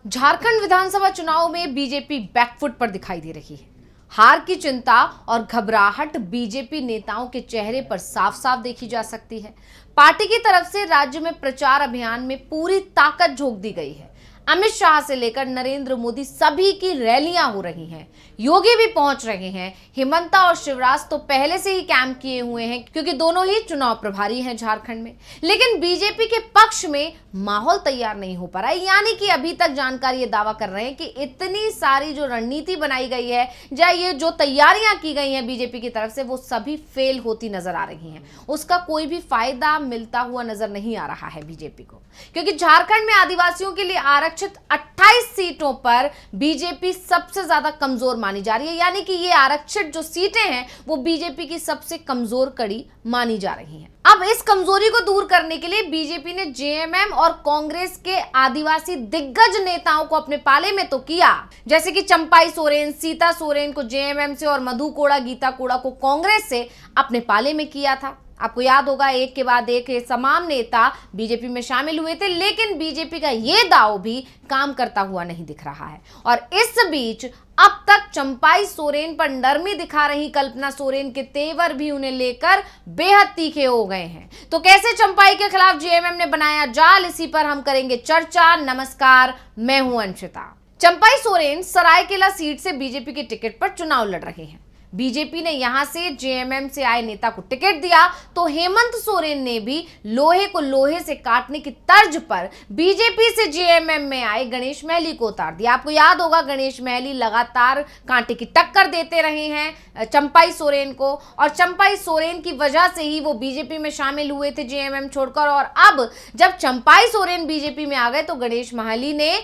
झारखंड विधानसभा चुनाव में BJP back foot पर दिखाई दे रही है। हार की चिंता और घबराहट बीजेपी नेताओं के चेहरे पर साफ साफ देखी जा सकती है। पार्टी की तरफ से राज्य में प्रचार अभियान में पूरी ताकत झोंक दी गई है। अमित शाह से लेकर नरेंद्र मोदी सभी की रैलियां हो रही हैं। योगी भी पहुंच रहे हैं। हिमंता और शिवराज तो पहले से ही कैंप किए हुए हैं क्योंकि दोनों ही चुनाव प्रभारी हैं झारखंड में। लेकिन बीजेपी के पक्ष में माहौल तैयार नहीं हो पा रहा है, यानी कि अभी तक जानकारी ये दावा कर रहे हैं कि इतनी सारी जो रणनीति बनाई गई है या ये जो तैयारियां की गई हैं बीजेपी की तरफ से, वो सभी फेल होती नजर आ रही हैं। उसका कोई भी फायदा मिलता हुआ नजर नहीं आ रहा है बीजेपी को, क्योंकि झारखंड में आदिवासियों के लिए आरक्षित 28 सीटों पर बीजेपी सबसे ज्यादा कमजोर मानी जा रही है। यानी कि ये आरक्षित जो सीटें हैं वो बीजेपी की सबसे कमजोर कड़ी मानी जा रही हैं। अब इस कमजोरी को दूर करने के लिए बीजेपी ने जेएमएम और कांग्रेस के आदिवासी दिग्गज नेताओं को अपने पाले में तो किया, जैसे कि चंपाई सोरेन, सीता सोरेन को जेएमएम से और मधु कोड़ा, गीता कोड़ा को कांग्रेस से अपने पाले में किया था। आपको याद होगा, एक के बाद एक तमाम नेता बीजेपी में शामिल हुए थे, लेकिन बीजेपी का ये दांव भी काम करता हुआ नहीं दिख रहा है। और इस बीच अब तक चंपाई सोरेन पर नरमी दिखा रही कल्पना सोरेन के तेवर भी उन्हें लेकर बेहद तीखे हो गए हैं। तो कैसे चंपाई के खिलाफ जेएमएम ने बनाया जाल, इसी पर हम करेंगे चर्चा। नमस्कार, मैं हूं अंशिता। चंपाई सोरेन सरायकेला सीट से बीजेपी के टिकट पर चुनाव लड़ रहे हैं। बीजेपी ने यहां से जेएमएम से आए नेता को टिकट दिया तो हेमंत सोरेन ने भी लोहे को लोहे से काटने की तर्ज पर बीजेपी से जेएमएम में आए गणेश महली को उतार दिया। आपको याद होगा, गणेश महली लगातार कांटे की टक्कर देते रहे हैं चंपाई सोरेन को, और चंपाई सोरेन की वजह से ही वो बीजेपी में शामिल हुए थे जेएमएम छोड़कर। और अब जब चंपाई सोरेन बीजेपी में आ गए तो गणेश महली ने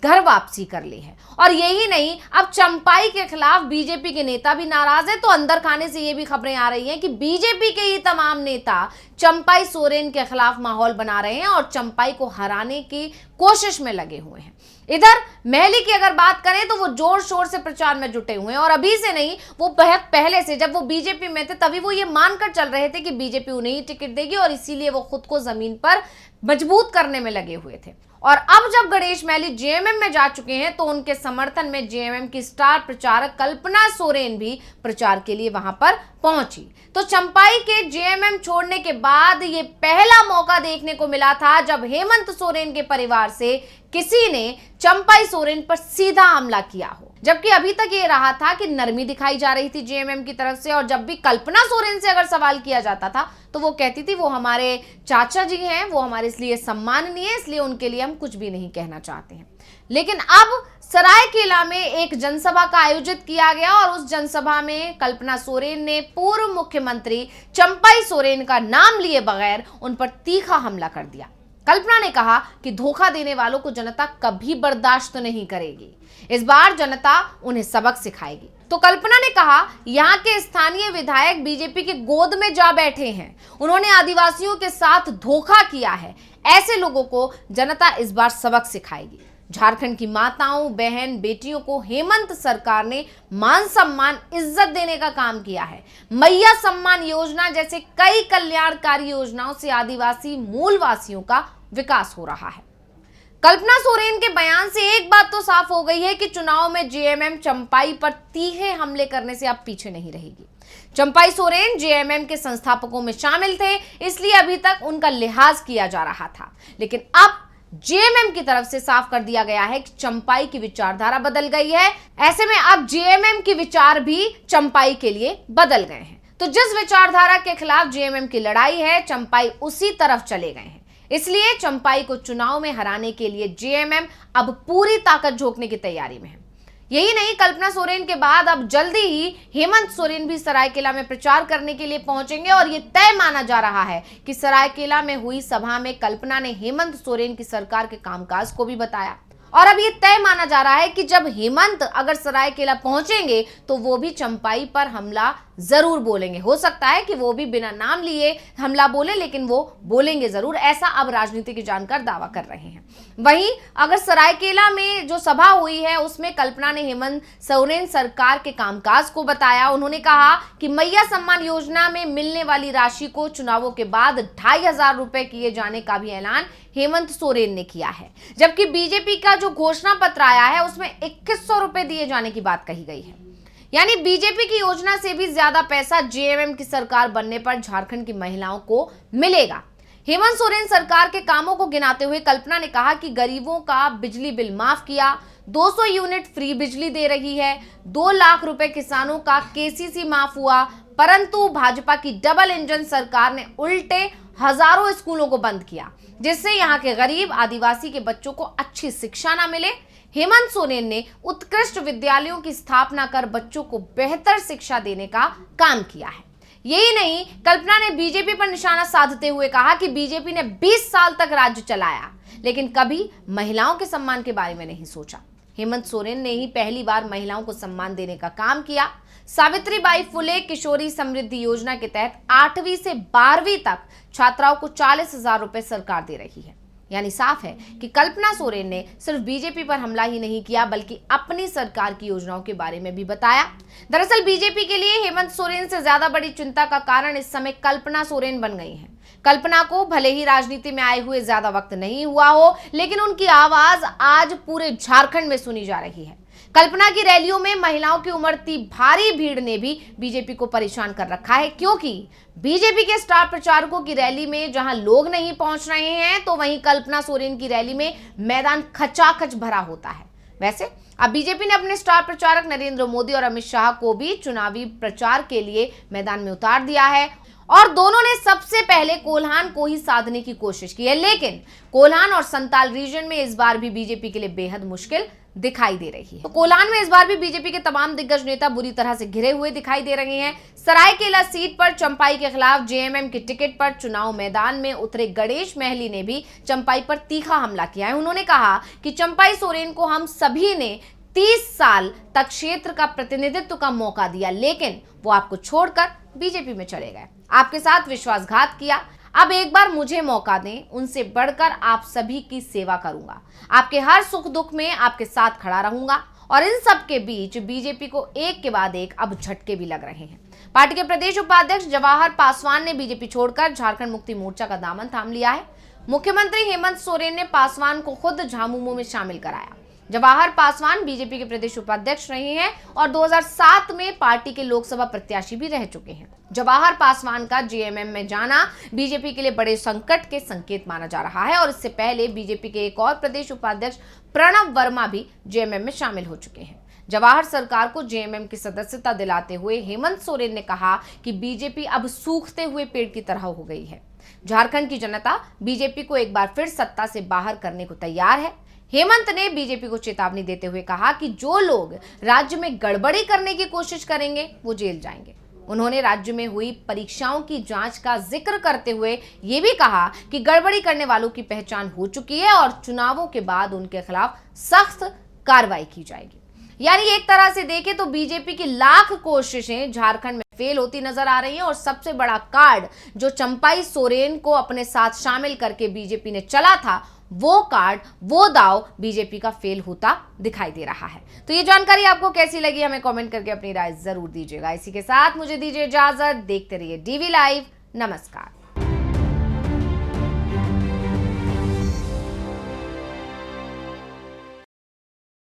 घर वापसी कर ली है। और यही नहीं, अब चंपाई के खिलाफ बीजेपी के नेता भी नाराज है। तो अंदर खाने से ये भी खबरें आ रही हैं कि बीजेपी के ही तमाम नेता चंपाई सोरेन के खिलाफ माहौल बना रहे हैं और चंपाई को हराने की कोशिश में लगे हुए हैं। इधर महली की अगर बात करें तो वो जोर शोर से प्रचार में जुटे हुए हैं, और अभी से नहीं, वो बहुत पहले से, जब वो बीजेपी में थे तभी वो ये मानकर चल रहे थे कि बीजेपी उन्हें ही टिकट देगी, और इसीलिए वो खुद को जमीन पर मजबूत करने में लगे हुए थे। और अब जब गणेश महली जेएमएम में जा चुके हैं तो उनके समर्थन में जेएमएम की स्टार प्रचारक कल्पना सोरेन भी प्रचार के लिए वहां पर पहुंची। तो चंपाई के जेएमएम छोड़ने के बाद ये पहला मौका देखने को मिला था जब हेमंत सोरेन के परिवार से किसी ने चंपाई सोरेन पर सीधा हमला किया हो। जबकि अभी तक ये रहा था कि नरमी दिखाई जा रही थी जेएमएम की तरफ से, और जब भी कल्पना सोरेन से अगर सवाल किया जाता था तो वो कहती थी वो हमारे चाचा जी हैं, वो हमारे इसलिए सम्माननीय है, इसलिए उनके लिए हम कुछ भी नहीं कहना चाहते हैं। लेकिन अब सरायकेला में एक जनसभा का आयोजित किया गया और उस जनसभा में कल्पना सोरेन ने पूर्व मुख्यमंत्री चंपाई सोरेन का नाम लिए बगैर उन पर तीखा हमला कर दिया। कल्पना ने कहा कि धोखा देने वालों को जनता कभी बर्दाश्त नहीं करेगी, इस बार जनता उन्हें सबक सिखाएगी। तो कल्पना ने कहा, यहाँ के स्थानीय विधायक बीजेपी की गोद में जा बैठे हैं, उन्होंने आदिवासियों के साथ धोखा किया है, ऐसे लोगों को जनता इस बार सबक सिखाएगी। झारखंड की माताओं, बहन, बेटियों को हेमंत सरकार ने मान सम्मान, इज्जत देने का काम किया है। मैया सम्मान योजना जैसे कई कल्याणकारी योजनाओं से आदिवासी मूलवासियों का विकास हो रहा है। कल्पना सोरेन के बयान से एक बात तो साफ हो गई है कि चुनाव में जेएमएम चंपाई पर तीखे हमले करने से अब पीछे नहीं रहेगी। चंपाई सोरेन जेएमएम के संस्थापकों में शामिल थे, इसलिए अभी तक उनका लिहाज किया जा रहा था। लेकिन अब जेएमएम की तरफ से साफ कर दिया गया है कि चंपाई की विचारधारा बदल गई है। ऐसे में अब जेएमएम के विचार भी चंपाई के लिए बदल गए हैं। तो जिस विचारधारा के खिलाफ जेएमएम की लड़ाई है, चंपाई उसी तरफ चले गए हैं। इसलिए चंपाई को चुनाव में हराने के लिए जेएमएम अब पूरी ताकत झोंकने की तैयारी में है। यही नहीं, कल्पना सोरेन के बाद अब जल्दी ही हेमंत सोरेन भी सरायकेला में प्रचार करने के लिए पहुंचेंगे, और ये तय माना जा रहा है कि सरायकेला में हुई सभा में कल्पना ने हेमंत सोरेन की सरकार के कामकाज को भी बताया। और अब ये तय माना जा रहा है कि जब हेमंत अगर सरायकेला पहुंचेंगे तो वो भी चंपाई पर हमला जरूर बोलेंगे। हो सकता है कि वो भी बिना नाम लिए हमला बोले, लेकिन वो बोलेंगे जरूर, ऐसा अब राजनीति के जानकार दावा कर रहे हैं। वहीं अगर सरायकेला में जो सभा हुई है उसमें कल्पना ने हेमंत सोरेन सरकार के कामकाज को बताया। उन्होंने कहा कि मैया सम्मान योजना में मिलने वाली राशि को चुनावों के बाद 2500 रुपए किए जाने का भी ऐलान हेमंत सोरेन ने किया है, जबकि बीजेपी का जो घोषणा पत्र आया है उसमें 2100 रुपए दिए जाने की बात कही गई है। यानी बीजेपी की योजना से भी ज्यादा पैसा जेएमएम की सरकार बनने पर झारखंड की महिलाओं को मिलेगा। हेमंत सोरेन सरकार के कामों को गिनाते हुए कल्पना ने कहा कि गरीबों का बिजली बिल माफ किया, 200 यूनिट फ्री बिजली दे रही है, 2 लाख रुपए किसानों का केसीसी माफ हुआ, परंतु भाजपा की डबल इंजन सरकार ने उल्टे हजारों स्कूलों को बंद किया, जिससे यहाँ के गरीब आदिवासी के बच्चों को अच्छी शिक्षा ना मिले। हेमंत सोरेन ने उत्कृष्ट विद्यालयों की स्थापना कर बच्चों को बेहतर शिक्षा देने का काम किया है। यही नहीं, कल्पना ने बीजेपी पर निशाना साधते हुए कहा कि बीजेपी ने 20 साल तक राज्य चलाया, लेकिन कभी महिलाओं के सम्मान के बारे में नहीं सोचा। हेमंत सोरेन ने ही पहली बार महिलाओं को सम्मान देने का काम किया। सावित्रीबाई फुले किशोरी समृद्धि योजना के तहत 8वीं से 12वीं तक छात्राओं को 40,000 रुपए सरकार दे रही है। यानी साफ है कि कल्पना सोरेन ने सिर्फ बीजेपी पर हमला ही नहीं किया, बल्कि अपनी सरकार की योजनाओं के बारे में भी बताया। दरअसल बीजेपी के लिए हेमंत सोरेन से ज्यादा बड़ी चिंता का कारण इस समय कल्पना सोरेन बन गई हैं। कल्पना को भले ही राजनीति में आए हुए ज्यादा वक्त नहीं हुआ हो, लेकिन उनकी आवाज आज पूरे झारखंड में सुनी जा रही है। कल्पना की रैलियों में महिलाओं की उमड़ती भारी भीड़ ने भी बीजेपी को परेशान कर रखा है, क्योंकि बीजेपी के स्टार प्रचारकों की रैली में जहां लोग नहीं पहुंच रहे हैं, तो वहीं कल्पना सोरेन की रैली में मैदान खचाखच भरा होता है। वैसे अब बीजेपी ने अपने स्टार प्रचारक नरेंद्र मोदी और अमित शाह को भी चुनावी प्रचार के लिए मैदान में उतार दिया है, और दोनों ने सबसे पहले कोल्हान को ही साधने की कोशिश की है। लेकिन कोल्हान और संताल रीजन में इस बार भी बीजेपी के लिए बेहद मुश्किल दिखाई दे रही है। तो कोल्हान में इस बार भी बीजेपी के तमाम दिग्गज नेता बुरी तरह से घिरे हुए दिखाई दे रहे हैं। सरायकेला सीट पर चंपाई के खिलाफ जेएमएम की टिकट पर चुनाव मैदान में उतरे गणेश महली ने भी चंपाई पर तीखा हमला किया है। उन्होंने कहा कि चंपाई सोरेन को हम सभी ने 30 साल तक क्षेत्र का प्रतिनिधित्व का मौका दिया, लेकिन वो आपको छोड़कर बीजेपी में चले गए, आपके साथ विश्वासघात किया। अब एक बार मुझे मौका दें, उनसे बढ़कर आप सभी की सेवा करूंगा, आपके हर सुख दुख में आपके साथ खड़ा रहूंगा। और इन सब के बीच बीजेपी को एक के बाद एक अब झटके भी लग रहे हैं। पार्टी के प्रदेश उपाध्यक्ष जवाहर पासवान ने बीजेपी छोड़कर झारखंड मुक्ति मोर्चा का दामन थाम लिया है। मुख्यमंत्री हेमंत सोरेन ने पासवान को खुद झामुमो में शामिल कराया। जवाहर पासवान बीजेपी के प्रदेश उपाध्यक्ष रहे हैं और 2007 में पार्टी के लोकसभा प्रत्याशी भी रह चुके हैं। जवाहर पासवान का जेएमएम में जाना बीजेपी के लिए बड़े संकट के संकेत माना जा रहा है, और इससे पहले बीजेपी के एक और प्रदेश उपाध्यक्ष प्रणव वर्मा भी जेएमएम में शामिल हो चुके हैं। जवाहर सरकार को जेएमएम की सदस्यता दिलाते हुए हेमंत सोरेन ने कहा कि बीजेपी अब सूखते हुए पेड़ की तरह हो गई है। झारखंड की जनता बीजेपी को एक बार फिर सत्ता से बाहर करने को तैयार है। हेमंत ने बीजेपी को चेतावनी देते हुए कहा कि जो लोग राज्य में गड़बड़ी करने की कोशिश करेंगे वो जेल जाएंगे। उन्होंने राज्य में हुई परीक्षाओं की जांच का जिक्र करते हुए ये भी कहा कि गड़बड़ी करने वालों की पहचान हो चुकी है और चुनावों के बाद उनके खिलाफ सख्त कार्रवाई की जाएगी। यानी एक तरह से देखें तो बीजेपी की लाख कोशिशें झारखंड में फेल होती नजर आ रही हैं, और सबसे बड़ा कार्ड जो चंपाई सोरेन को अपने साथ शामिल करके बीजेपी ने चला था, वो कार्ड, वो दाव बीजेपी का फेल होता दिखाई दे रहा है। तो ये जानकारी आपको कैसी लगी, हमें कमेंट करके अपनी राय जरूर दीजिएगा। इसी के साथ मुझे दीजिए इजाजत। देखते रहिए डीवी लाइव। नमस्कार।